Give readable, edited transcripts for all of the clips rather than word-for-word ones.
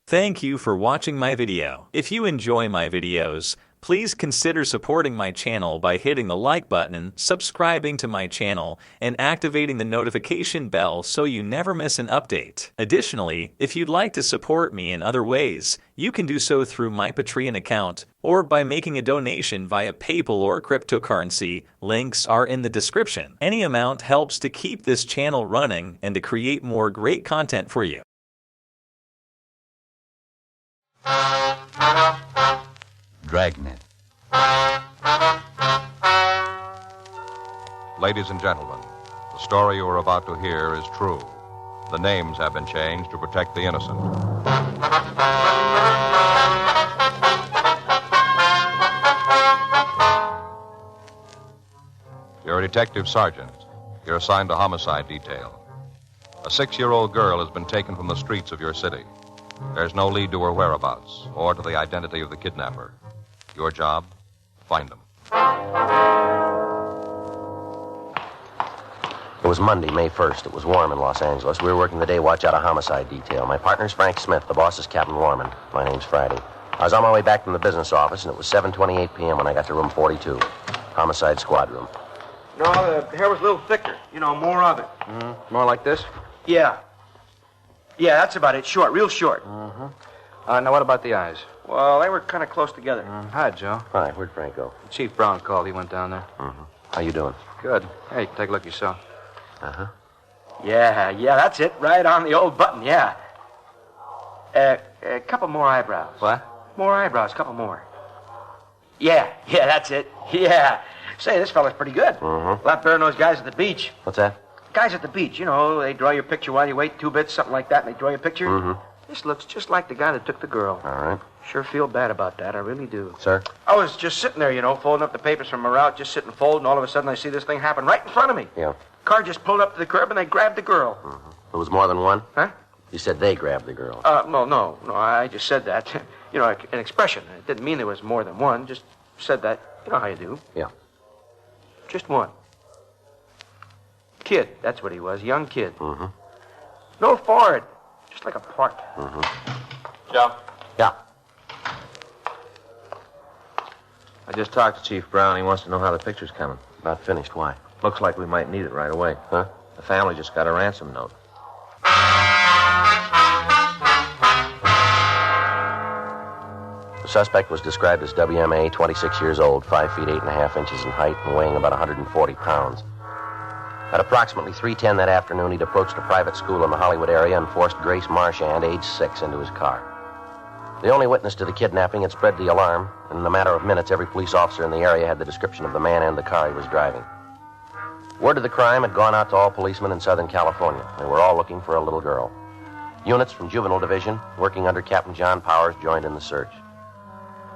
Thank you for watching my video. If you enjoy my videos, please consider supporting my channel by hitting the like button, subscribing to my channel, and activating the notification bell so you never miss an update. Additionally, if you'd like to support me in other ways, you can do so through my Patreon account or by making a donation via PayPal or cryptocurrency. Links are in the description. Any amount helps to keep this channel running and to create more great content for you. DRAGNET. Ladies and gentlemen, the story you are about to hear is true. The names have been changed to protect the innocent. You're a detective sergeant. You're assigned to homicide detail. A 6-year-old girl has been taken from the streets of your city. There's no lead to her whereabouts or to the identity of the kidnapper. Your job? Find them. It was Monday, May 1st. It was warm in Los Angeles. We were working the day watch out of homicide detail. My partner's Frank Smith. The boss is Captain Warman. My name's Friday. I was on my way back from the business office, and it was 7:28 p.m. when I got to room 42, homicide squad room. No, the hair was a little thicker. You know, more of it. More like this? Yeah. Yeah, that's about it. Short, real short. Now what about the eyes? Well, they were kind of close together. Hi, Joe. Hi, where'd Frank go? Chief Brown called. He went down there. How you doing? Good. Hey, take a look yourself. Yeah, that's it. Right on the old button, yeah. A couple more eyebrows. What? More eyebrows, couple more. Yeah, that's it. Yeah. Say, this fella's pretty good. A lot better than those guys at the beach. What's that? Guys at the beach, you know, they draw your picture while you wait 2 bits, something like that, and they draw your picture. This looks just like the guy that took the girl. All right. Sure feel bad about that, I really do. Sir? I was just sitting there, you know, folding up the papers from my route, just sitting folding, all of a sudden I see this thing happen right in front of me. Yeah. Car just pulled up to the curb and they grabbed the girl. There was more than one? Huh? You said they grabbed the girl. No, I just said that. You know, an expression. It didn't mean there was more than one, just said that. You know how you do. Yeah. Just one. Kid, that's what he was, young kid. No forehead, just like a part. Joe? Yeah. I just talked to Chief Brown. He wants to know how the picture's coming. About finished. Why? Looks like we might need it right away. Huh? The family just got a ransom note. The suspect was described as WMA, 26 years old, 5 feet 8.5 inches in height, and weighing about 140 pounds. At approximately 3:10 that afternoon, he'd approached a private school in the Hollywood area and forced Grace Marchand, age 6, into his car. The only witness to the kidnapping had spread the alarm, and in a matter of minutes, every police officer in the area had the description of the man and the car he was driving. Word of the crime had gone out to all policemen in Southern California. They were all looking for a little girl. Units from Juvenile Division, working under Captain John Powers, joined in the search.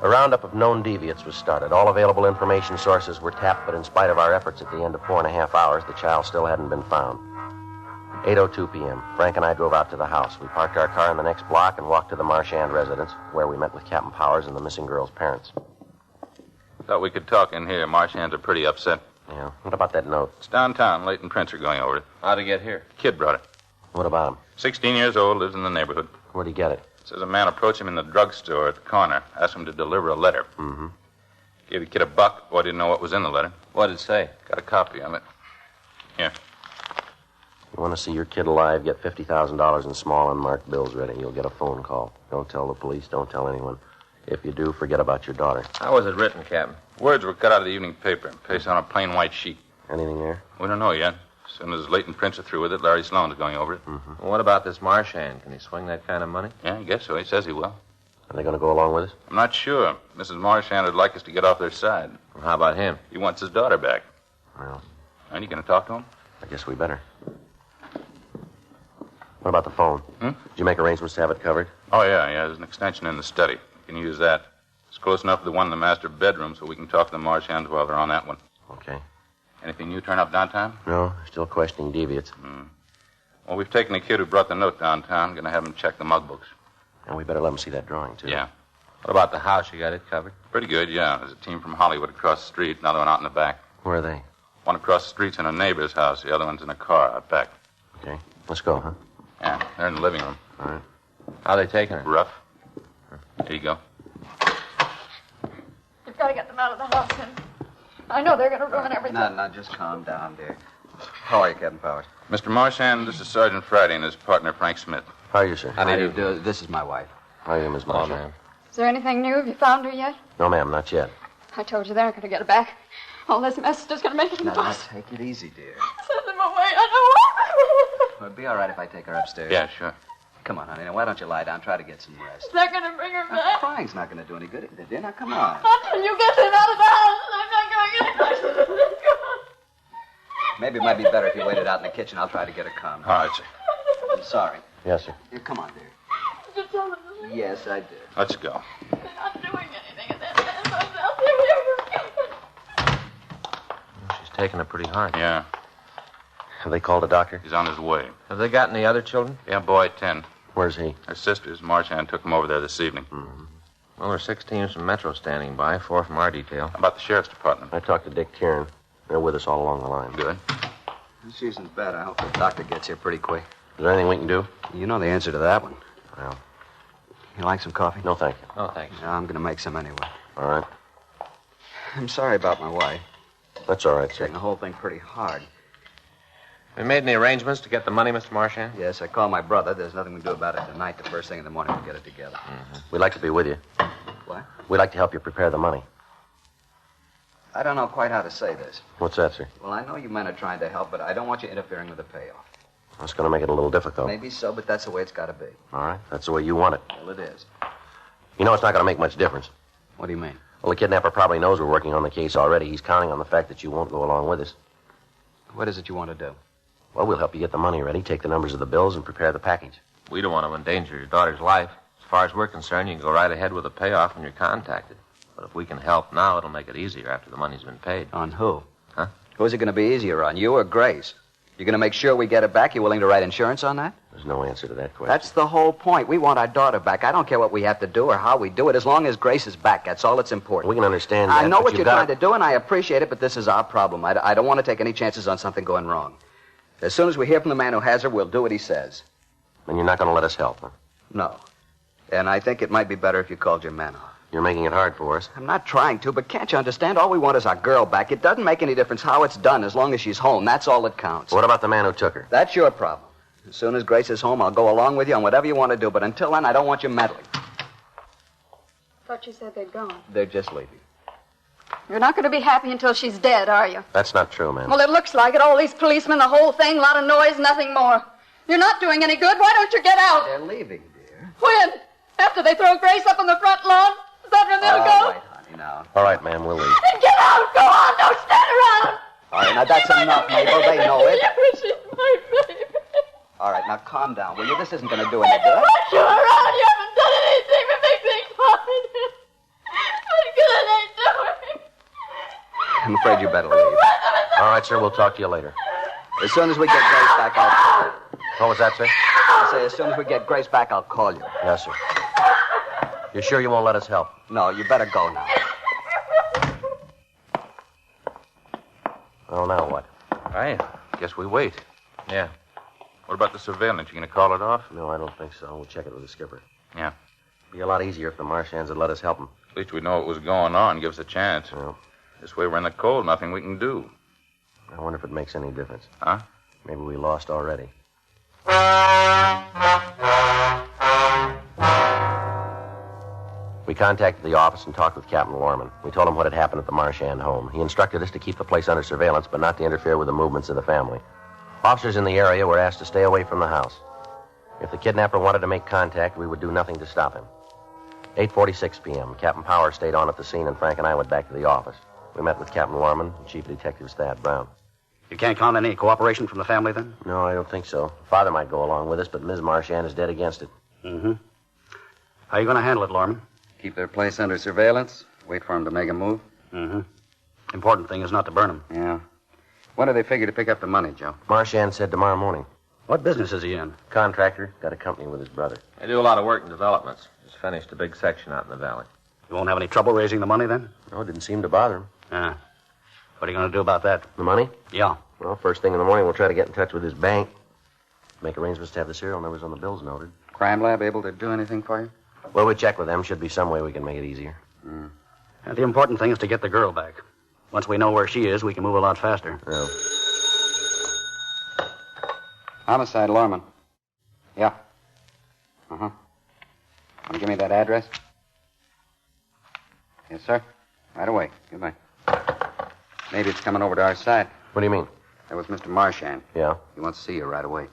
A roundup of known deviates was started. All available information sources were tapped, but in spite of our efforts at the end of 4.5 hours, the child still hadn't been found. 8:02 p.m. Frank and I drove out to the house. We parked our car in the next block and walked to the Marchand residence, where we met with Captain Powers and the missing girl's parents. Thought we could talk in here. Marchands are pretty upset. Yeah. What about that note? It's downtown. Leighton Prince are going over it. How'd it get here? Kid brought it. What about him? 16 years old, lives in the neighborhood. Where'd he get it? Says a man approached him in the drugstore at the corner, asked him to deliver a letter. Gave the kid a buck. Boy didn't know what was in the letter. What'd it say? Got a copy of it. Here. You want to see your kid alive, get $50,000 in small unmarked bills ready. You'll get a phone call. Don't tell the police. Don't tell anyone. If you do, forget about your daughter. How was it written, Captain? Words were cut out of the evening paper and pasted on a plain white sheet. Anything there? We don't know yet. As soon as Leighton Prince are through with it, Larry Sloan's going over it. Well, what about this Marchand? Can he swing that kind of money? Yeah, I guess so. He says he will. Are they going to go along with us? I'm not sure. Mrs. Marchand would like us to get off their side. Well, how about him? He wants his daughter back. Well, Aren't you going to talk to him? I guess we better. What about the phone? Did you make arrangements to have it covered? Oh, yeah. There's an extension in the study. You can use that. It's close enough to the one in the master bedroom so we can talk to the Marchands while they're on that one. Okay. Anything new turn up downtown? No, still questioning deviates. Well, we've taken the kid who brought the note downtown. Going to have him check the mug books. And we better let them see that drawing, too. Yeah. What about the house? You got it covered? Pretty good, yeah. There's a team from Hollywood across the street, another one out in the back. Where are they? One across the street's in a neighbor's house. The other one's in a car out back. Okay. Let's go, huh? Yeah, they're in the living room. All right. How they taking her? Rough. Here you go. You've got to get them out of the house, and I know they're going to ruin everything. No, just calm down, dear. How are you, Captain Powers? Mr. Marchand, this is Sergeant Friday and his partner, Frank Smith. How are you, sir? How do you do? This is my wife. How are you, Miss Marshall? Is there anything new? Have you found her yet? No, ma'am, not yet. I told you they're not going to get her back. All this mess is just going to make it Now, impossible. take it easy, dear. Send them away. I don't want It'd be all right if I take her upstairs. Yeah, sure. Come on, honey. Now, why don't you lie down? Try to get some rest. They're going to bring her Now, back. crying's not going to do any good, dear. Now, come on. Until you get them out of the house, I'm not going to get her. Maybe it might be better if you waited out in the kitchen. I'll try to get her calmed. All right, sir. I'm sorry. Yes, sir. Here, come on, dear. Did you tell them to leave? Yes, I did. Let's go. They're not doing anything in that mess. I'll tell you. She's taking it pretty hard. Yeah, Have they called a doctor? he's on his way. Have they got any other children? Yeah, boy, 10. Where's he? Her sisters, Marchand, took him over there this evening. Well, there's 6 teams from Metro standing by, 4 from our detail. How about the sheriff's department? I talked to Dick Kieran. They're with us all along the line. Good. This isn't bad. I hope the doctor gets here pretty quick. Is there anything we can do? You know the answer to that one. Well, You like some coffee? no, thank you. Oh, thanks. No, I'm going to make some anyway. All right. I'm sorry about my wife. That's all right, sir. Taking the whole thing pretty hard. We made any arrangements to get the money, Mr. Marchand? Yes, I called my brother. There's nothing we can do about it tonight. The first thing in the morning, we'll get it together. We'd like to be with you. What? We'd like to help you prepare the money. I don't know quite how to say this. What's that, sir? Well, I know you men are trying to help, but I don't want you interfering with the payoff. That's going to make it a little difficult. Maybe so, but that's the way it's got to be. All right. That's the way you want it. Well, it is. You know it's not going to make much difference. What do you mean? Well, the kidnapper probably knows we're working on the case already. He's counting on the fact that you won't go along with us. What is it you want to do? Well, we'll help you get the money ready, take the numbers of the bills, and prepare the package. We don't want to endanger your daughter's life. As far as we're concerned, you can go right ahead with the payoff when you're contacted. But if we can help now, it'll make it easier after the money's been paid. On who? Huh? Who's it going to be easier on, you or Grace? You're going to make sure we get it back? You willing to write insurance on that? There's no answer to that question. That's the whole point. We want our daughter back. I don't care what we have to do or how we do it, as long as Grace is back. That's all that's important. We can understand that. I know but what you've you're got trying to do, and I appreciate it, but this is our problem. I don't want to take any chances on something going wrong. As soon as we hear from the man who has her, we'll do what he says. And you're not going to let us help, huh? No. And I think it might be better if you called your man off. You're making it hard for us. I'm not trying to, but can't you understand? All we want is our girl back. It doesn't make any difference how it's done as long as she's home. That's all that counts. What about the man who took her? That's your problem. As soon as Grace is home, I'll go along with you on whatever you want to do. But until then, I don't want you meddling. Thought you said they'd gone. They're just leaving. You're not going to be happy until she's dead, are you? That's not true, ma'am. Well, it looks like it. All these policemen, the whole thing, a lot of noise, nothing more. You're not doing any good. Why don't you get out? They're leaving, dear. When? After they throw Grace up on the front lawn? Is that when they'll go? All right, honey, now. All right, ma'am, we'll leave. Then get out! Go on! Don't stand around! All right, now that's enough, Mabel. They know it. She's my baby. All right, now calm down, will you? This isn't going to do I any don't good. want you around. You haven't done anything to make things fine. What good are they doing? I'm afraid you better leave. All right, sir, we'll talk to you later. As soon as we get Grace back, I'll call you. What was that, sir? I say, as soon as we get Grace back, I'll call you. Yes, sir. You're sure you won't let us help? No, you better go now. Well, now what? I guess we wait. Yeah. What about the surveillance? You going to call it off? No, I don't think so. We'll check it with the skipper. Yeah. Be a lot easier if the Marshands had let us help them. At least we know what was going on. Give us a chance. Well, This way we're in the cold. Nothing we can do. I wonder if it makes any difference. Huh? Maybe we lost already. We contacted the office and talked with Captain Lorman. We told him what had happened at the Marchand home. He instructed us to keep the place under surveillance, but not to interfere with the movements of the family. Officers in the area were asked to stay away from the house. If the kidnapper wanted to make contact, we would do nothing to stop him. 8:46 p.m. Captain Power stayed on at the scene, and Frank and I went back to the office. We met with Captain Lorman and Chief Detective Thad Brown. You can't count on any cooperation from the family, then? No, I don't think so. Father might go along with us, but Ms. Marchand is dead against it. Mm-hmm. How are you going to handle it, Lorman? Keep their place under surveillance. Wait for them to make a move. Mm-hmm. Important thing is not to burn them. Yeah. When do they figure to pick up the money, Joe? Marchand said tomorrow morning. What business is he in? Contractor, got a company with his brother. They do a lot of work in developments. Just finished a big section out in the valley. You won't have any trouble raising the money, then? No, it didn't seem to bother him. Ah. What are you going to do about that? The money? Yeah. Well, first thing in the morning, we'll try to get in touch with his bank. Make arrangements to have the serial numbers on the bills noted. Crime lab able to do anything for you? Well, we check with them. Should be some way we can make it easier. And the important thing is to get the girl back. Once we know where she is, we can move a lot faster. Yeah. Homicide, Lorman. Yeah. Uh-huh. Want to give me that address? Yes, sir. Right away. Goodbye. Maybe it's coming over to our side. What do you mean? That was Mr. Marchand. Yeah? He wants to see you right away.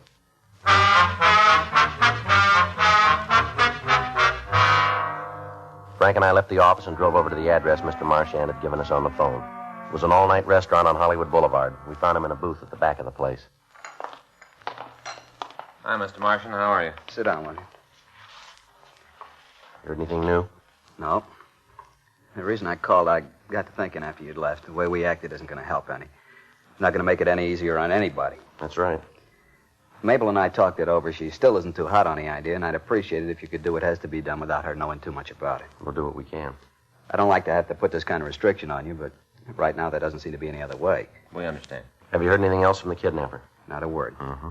Frank and I left the office and drove over to the address Mr. Marchand had given us on the phone. It was an all-night restaurant on Hollywood Boulevard. We found him in a booth at the back of the place. Hi, Mr. Martian. How are you? Sit down, will you? Heard anything new? No. The reason I called, I got to thinking after you'd left. The way we acted isn't going to help any. It's not going to make it any easier on anybody. That's right. Mabel and I talked it over. She still isn't too hot on the idea, and I'd appreciate it if you could do what has to be done without her knowing too much about it. We'll do what we can. I don't like to have to put this kind of restriction on you, but right now there doesn't seem to be any other way. We understand. Have you heard anything else from the kidnapper? Not a word. Mm-hmm.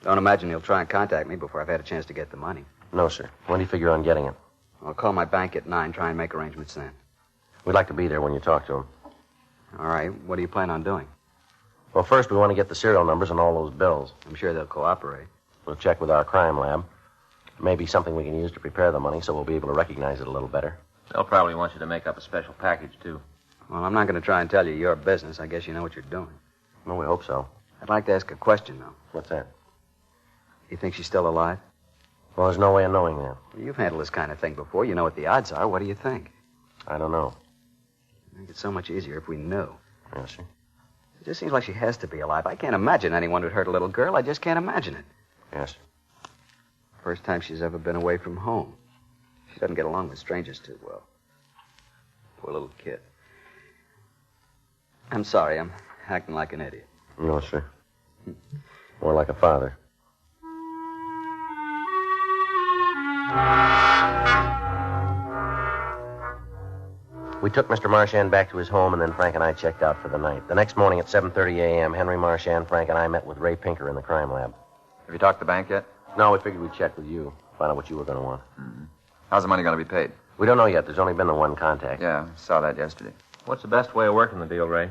Don't imagine he'll try and contact me before I've had a chance to get the money. No, sir. When do you figure on getting it? I'll call my bank at 9, try and make arrangements then. We'd like to be there when you talk to him. All right. What do you plan on doing? Well, first we want to get the serial numbers on all those bills. I'm sure they'll cooperate. We'll check with our crime lab. Maybe something we can use to prepare the money so we'll be able to recognize it a little better. They'll probably want you to make up a special package, too. Well, I'm not going to try and tell you your business. I guess you know what you're doing. Well, we hope so. I'd like to ask a question, though. What's that? You think she's still alive? Well, there's no way of knowing that. Well, you've handled this kind of thing before. You know what the odds are. What do you think? I don't know. I think it's so much easier if we knew. Yes, sir. It just seems like she has to be alive. I can't imagine anyone would hurt a little girl. I just can't imagine it. Yes, sir. First time she's ever been away from home. She doesn't get along with strangers too well. Poor little kid. I'm sorry. I'm acting like an idiot. No, sir. More like a father. We took Mr. Marchand back to his home, and then Frank and I checked out for the night. The next morning at 7:30 a.m., Henry Marchand, Frank, and I met with Ray Pinker in the crime lab. Have you talked to the bank yet? No, we figured we'd check with you, find out what you were going to want. Mm-hmm. How's the money going to be paid? We don't know yet. There's only been the one contact. Yeah, I saw that yesterday. What's the best way of working the deal, Ray?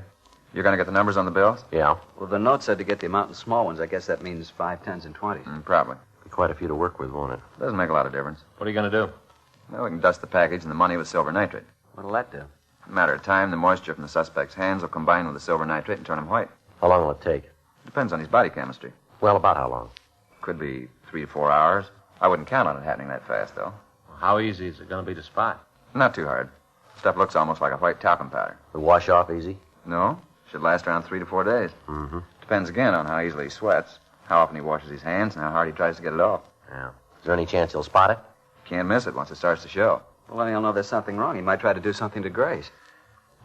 You're going to get the numbers on the bills? Yeah. Well, the note said to get the amount in small ones. I guess that means 5, 10s, and 20s. Probably. Be quite a few to work with, won't it? Doesn't make a lot of difference. What are you going to do? Well, we can dust the package and the money with silver nitrate. What'll that do? In a matter of time, the moisture from the suspect's hands will combine with the silver nitrate and turn him white. How long will it take? Depends on his body chemistry. Well, about how long? Could be 3 to 4 hours. I wouldn't count on it happening that fast, though. How easy is it going to be to spot? Not too hard. Stuff looks almost like a white talcum powder. We wash off easy? No, should last around 3 to 4 days. Mm-hmm. Depends again on how easily he sweats, how often he washes his hands, and how hard he tries to get it off. Yeah. Is there any chance he'll spot it? Can't miss it once it starts to show. Well, then he'll know there's something wrong. He might try to do something to Grace.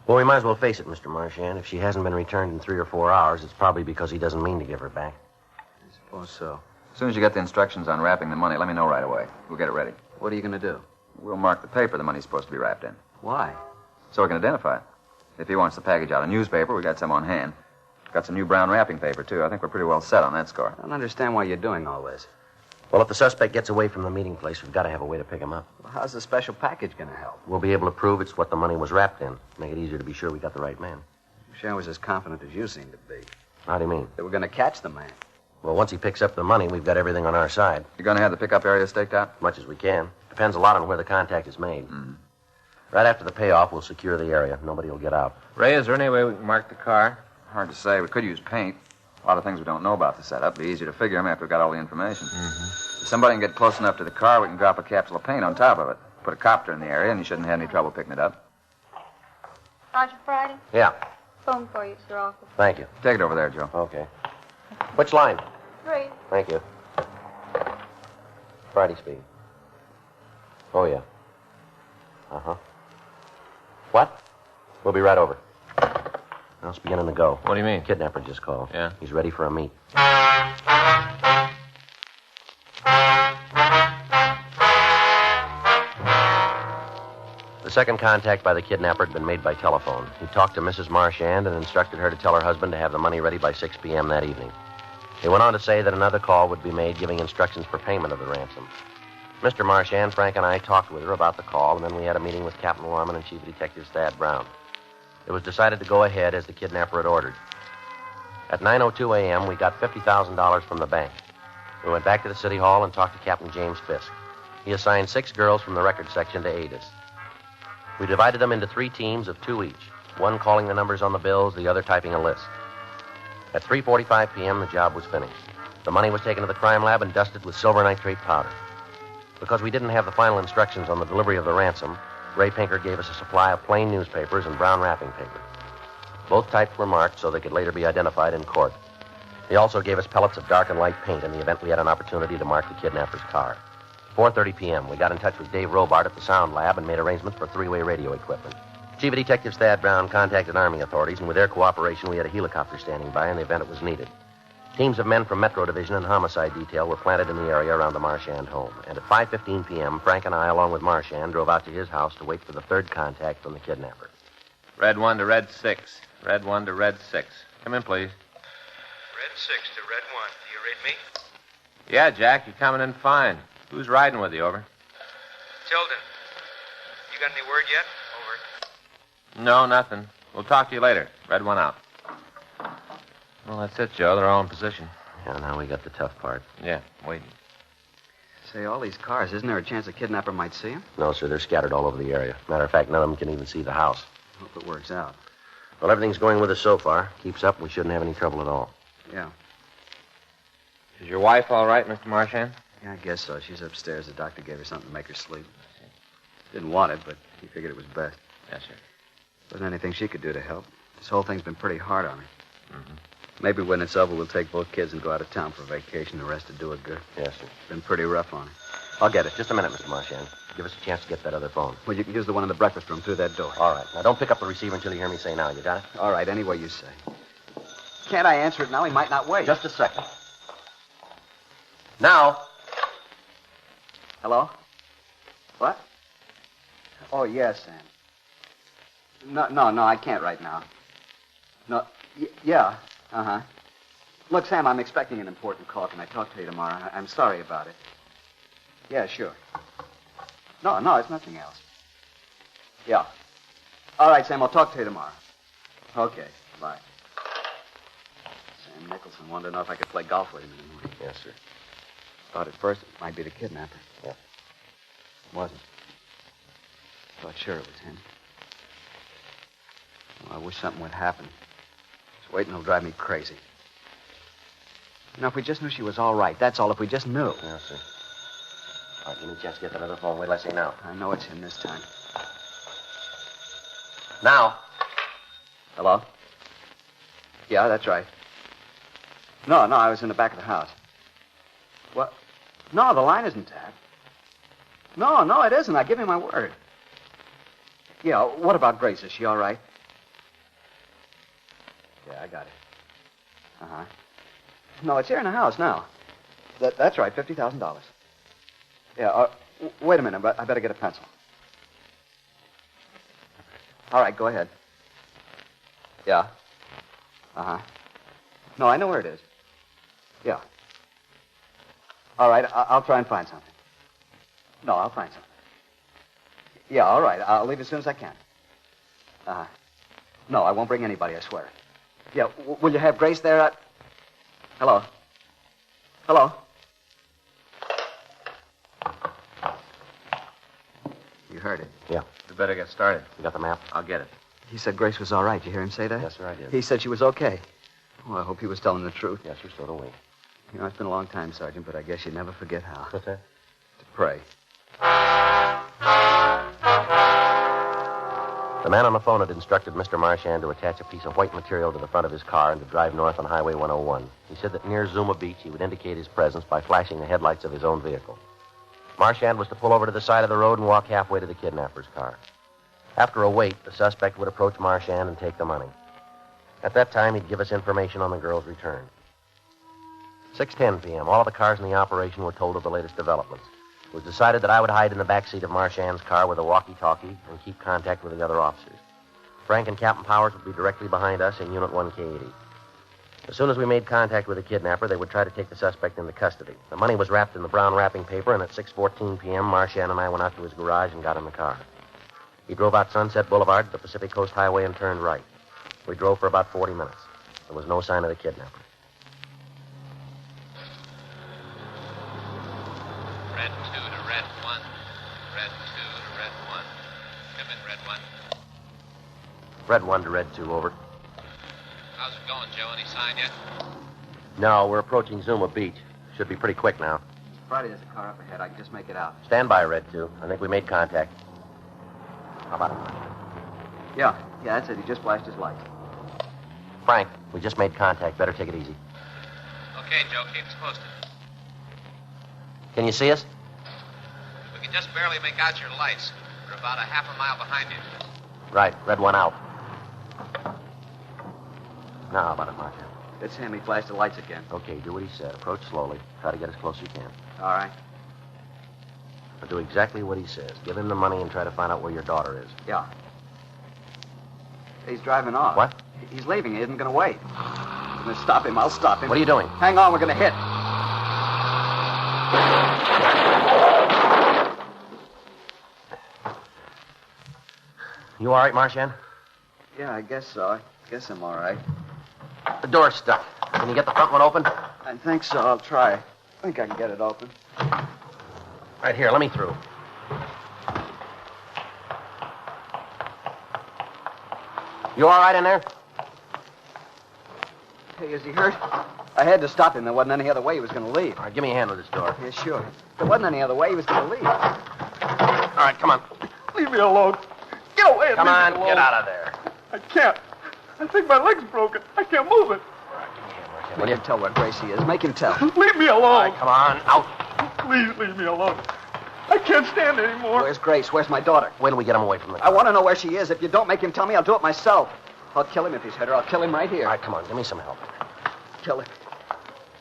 Well, we might as well face it, Mr. Marchand. If she hasn't been returned in 3 or 4 hours, it's probably because he doesn't mean to give her back. I suppose so. As soon as you get the instructions on wrapping the money, let me know right away. We'll get it ready. What are you going to do? We'll mark the paper the money's supposed to be wrapped in, Why? so we can identify it. If he wants the package out of newspaper, we got some on hand. Got some new brown wrapping paper, too. I think we're pretty well set on that score. I don't understand why you're doing all this. Well, if the suspect gets away from the meeting place, we've got to have a way to pick him up. Well, how's the special package going to help? We'll be able to prove it's what the money was wrapped in. Make it easier to be sure we got the right man. I wish I was as confident as you seem to be. How do you mean? That we're going to catch the man. Well, once he picks up the money, we've got everything on our side. You going to have the pickup area staked out? As much as we can. Depends a lot on where the contact is made. Mm-hmm. Right after the payoff, we'll secure the area. Nobody will get out. Ray, is there any way we can mark the car? Hard to say. We could use paint. A lot of things we don't know about the setup. Be easier to figure them after we've got all the information. Mm-hmm. If somebody can get close enough to the car, we can drop a capsule of paint on top of it. Put a copter in the area, and you shouldn't have any trouble picking it up. Roger Friday. Yeah. Phone for you, Sir Arthur. Thank you. Take it over there, Joe. Okay. Which line? 3. Thank you. Friday speed. Oh, yeah. Uh-huh. What? We'll be right over. Now it's beginning to go. What do you mean? Kidnapper just called. Yeah? He's ready for a meet. The second contact by the kidnapper had been made by telephone. He talked to Mrs. Marchand and instructed her to tell her husband to have the money ready by 6 p.m. that evening. He went on to say that another call would be made giving instructions for payment of the ransom. Mr. Marchand, Frank, and I talked with her about the call, and then we had a meeting with Captain Lorman and Chief Detective Thad Brown. It was decided to go ahead as the kidnapper had ordered. At 9:02 a.m., we got $50,000 from the bank. We went back to the city hall and talked to Captain James Fisk. He assigned 6 girls from the record section to aid us. We divided them into 3 teams of 2 each, one calling the numbers on the bills, the other typing a list. At 3:45 p.m., the job was finished. The money was taken to the crime lab and dusted with silver nitrate powder. Because we didn't have the final instructions on the delivery of the ransom, Ray Pinker gave us a supply of plain newspapers and brown wrapping paper. Both types were marked so they could later be identified in court. He also gave us pellets of dark and light paint in the event we had an opportunity to mark the kidnapper's car. 4:30 p.m., we got in touch with Dave Robart at the Sound Lab and made arrangements for 3-way radio equipment. Chief of Detectives Thad Brown contacted Army authorities, and with their cooperation, we had a helicopter standing by in the event it was needed. Teams of men from Metro Division and Homicide Detail were planted in the area around the Marchand home. And at 5:15 p.m., Frank and I, along with Marchand, drove out to his house to wait for the third contact from the kidnapper. Red 1 to Red 6. Red 1 to Red 6. Come in, please. Red 6 to Red 1. Do you read me? Yeah, Jack, you're coming in fine. Who's riding with you, over? Tilden. You got any word yet? Over. No, nothing. We'll talk to you later. Red 1 out. Well, that's it, Joe. They're all in position. Yeah, now we got the tough part. Yeah, waiting. Say, all these cars, isn't there a chance the kidnapper might see them? No, sir, they're scattered all over the area. Matter of fact, none of them can even see the house. Hope it works out. Well, everything's going with us so far. Keeps up, we shouldn't have any trouble at all. Yeah. Is your wife all right, Mr. Marchand? Yeah, I guess so. She's upstairs. The doctor gave her something to make her sleep. Didn't want it, but he figured it was best. Yes, sir. Wasn't anything she could do to help. This whole thing's been pretty hard on her. Mm-hmm. Maybe when it's over, we'll take both kids and go out of town for a vacation. The rest to do it good. Yes, sir. Been pretty rough on her. I'll get it. Just a minute, Mr. Marchand. Give us a chance to get that other phone. Well, you can use the one in the breakfast room through that door. All right. Now, don't pick up the receiver until you hear me say now. You got it? All right, any way you say. Can't I answer it now? He might not wait. Just a second. Now. Hello? What? Oh, yes, Sam. No, I can't right now. No, yeah, uh-huh. Look, Sam, I'm expecting an important call. Can I talk to you tomorrow? I'm sorry about it. Yeah, sure. No, it's nothing else. Yeah. All right, Sam, I'll talk to you tomorrow. Okay, bye. Sam Nicholson wanted to know if I could play golf with him in the morning. Yes, sir. Thought at first it might be the kidnapper. Yeah. It wasn't. Thought sure it was him. Well, I wish something would happen. Just waiting will drive me crazy. You know, if we just knew she was all right, that's all. If we just knew. Yes, sir. All right, give me a chance to get that other phone. Wait till I say now. I know it's him this time. Now. Hello? Yeah, that's right. No, I was in the back of the house. What? No, the line isn't tapped. No, it isn't. I give you my word. Yeah, what about Grace? Is she all right? Yeah, I got it. Uh-huh. No, it's here in the house now. That's right, $50,000. Yeah, wait a minute, but I better get a pencil. All right, go ahead. Yeah. Uh-huh. No, I know where it is. Yeah. All right, I'll try and find something. No, I'll find something. Yeah, all right. I'll leave as soon as I can. Uh-huh. No, I won't bring anybody, I swear. Yeah, will you have Grace there? Hello? Hello? You heard it. Yeah. We better get started. You got the map? I'll get it. He said Grace was all right. You hear him say that? Yes, sir, I did. He said she was okay. Well, I hope he was telling the truth. Yes, sir, so do we. You know, it's been a long time, Sergeant, but I guess you never forget how. What's that? To pray. The man on the phone had instructed Mr. Marchand to attach a piece of white material to the front of his car and to drive north on Highway 101. He said that near Zuma Beach he would indicate his presence by flashing the headlights of his own vehicle. Marchand was to pull over to the side of the road and walk halfway to the kidnapper's car. After a wait, the suspect would approach Marchand and take the money. At that time, he'd give us information on the girl's return. 6:10 p.m., all of the cars in the operation were told of the latest developments. It was decided that I would hide in the back seat of Marchand's car with a walkie-talkie and keep contact with the other officers. Frank and Captain Powers would be directly behind us in Unit 1K80. As soon as we made contact with the kidnapper, they would try to take the suspect into custody. The money was wrapped in the brown wrapping paper, and at 6:14 p.m., Marchand and I went out to his garage and got in the car. He drove out Sunset Boulevard to the Pacific Coast Highway and turned right. We drove for about 40 minutes. There was no sign of the kidnapper. Red 2 to Red 1. Red 2 to Red 1. Come in, Red 1. Red 1 to Red 2, over. How's it going, Joe? Any sign yet? No, we're approaching Zuma Beach. Should be pretty quick now. Friday, there's a car up ahead. I can just make it out. Stand by, Red 2. I think we made contact. How about it? Yeah, that's it. He just flashed his lights. Frank, we just made contact. Better take it easy. Okay, Joe, keep us posted. Can you see us? We can just barely make out your lights. We're about a half a mile behind you. Right, Red 1 out. Now, how about it, Marchand? It's him. He flashed the lights again. Okay, do what he said. Approach slowly. Try to get as close as you can. All right. But do exactly what he says. Give him the money and try to find out where your daughter is. Yeah. He's driving off. What? He's leaving. He isn't going to wait. I'm going to stop him. I'll stop him. What are you doing? Hang on. We're going to hit. You all right, Marchand? Yeah, I guess so. I guess I'm all right. The door's stuck. Can you get the front one open? I think so. I'll try. I think I can get it open. Right here, let me through. You all right in there? Hey, is he hurt? I had to stop him. There wasn't any other way he was going to leave. All right, give me a hand with this door. Yeah, sure. There wasn't any other way he was going to leave. All right, come on. Leave me alone. Get away. Come on, get out of there. I can't. I think my leg's broken. I can't move it. Make him tell where Gracie is. Make him tell. Leave me alone. All right, come on, out. Please leave me alone. I can't stand anymore. Where's Grace? Where's my daughter? Wait till we get him away from the car. I want to know where she is. If you don't make him tell me, I'll do it myself. I'll kill him if he's hurt her. I'll kill him right here. All right, come on, give me some help. Kill him.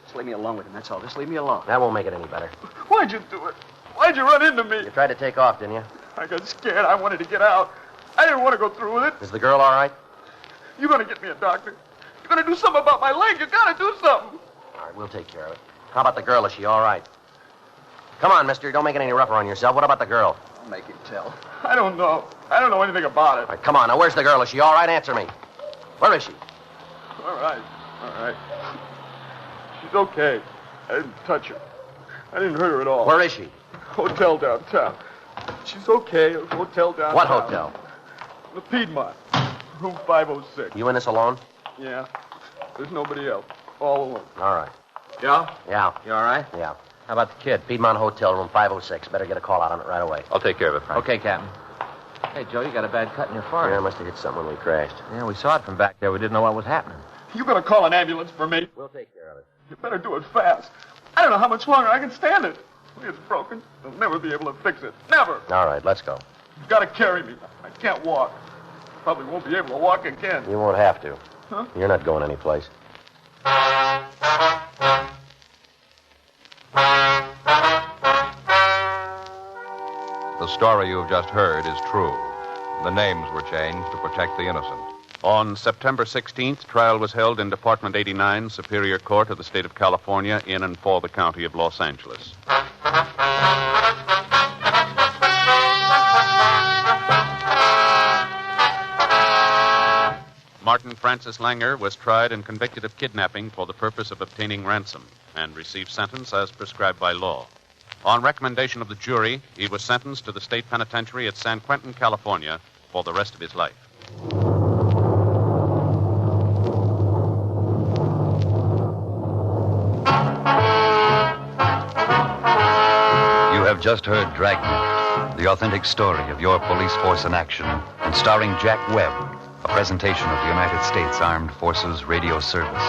Just leave me alone with him, that's all. Just leave me alone. That won't make it any better. Why'd you do it? Why'd you run into me? You tried to take off, didn't you? I got scared. I wanted to get out. I didn't want to go through with it. Is the girl all right? You're going to get me a doctor. You're going to do something about my leg. You got to do something. All right, we'll take care of it. How about the girl? Is she all right? Come on, mister. Don't make it any rougher on yourself. What about the girl? I'll make him tell. I don't know. I don't know anything about it. All right, come on. Now, where's the girl? Is she all right? Answer me. Where is she? All right. She's okay. I didn't touch her. I didn't hurt her at all. Where is she? Hotel downtown. She's okay. A hotel downtown. What hotel? The Piedmont. Room 506. You in this alone? Yeah. There's nobody else. All alone. All right. Yeah? Yeah. You all right? Yeah. How about the kid? Piedmont Hotel, room 506. Better get a call out on it right away. I'll take care of it, Frank. Okay, Captain. Hey, Joe, you got a bad cut in your forehead. Yeah, I must have hit something when we crashed. Yeah, we saw it from back there. We didn't know what was happening. You gonna call an ambulance for me? We'll take care of it. You better do it fast. I don't know how much longer I can stand it. It's broken. They'll never be able to fix it. Never. All right, let's go. You've got to carry me. I can't walk. Probably won't be able to walk again. You won't have to. Huh? You're not going anyplace. The story you have just heard is true. The names were changed to protect the innocent. On September 16th, trial was held in Department 89, Superior Court of the State of California, in and for the County of Los Angeles. Martin Francis Langer was tried and convicted of kidnapping for the purpose of obtaining ransom and received sentence as prescribed by law. On recommendation of the jury, he was sentenced to the state penitentiary at San Quentin, California, for the rest of his life. You have just heard Dragnet, the authentic story of your police force in action, and starring Jack Webb, a presentation of the United States Armed Forces Radio Service.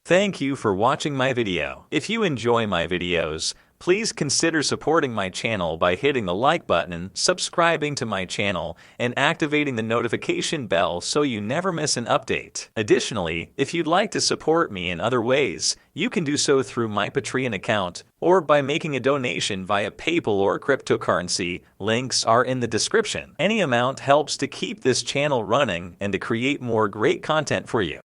Thank you for watching my video. If you enjoy my videos, please consider supporting my channel by hitting the like button, subscribing to my channel, and activating the notification bell so you never miss an update. Additionally, if you'd like to support me in other ways, you can do so through my Patreon account or by making a donation via PayPal or cryptocurrency. Links are in the description. Any amount helps to keep this channel running and to create more great content for you.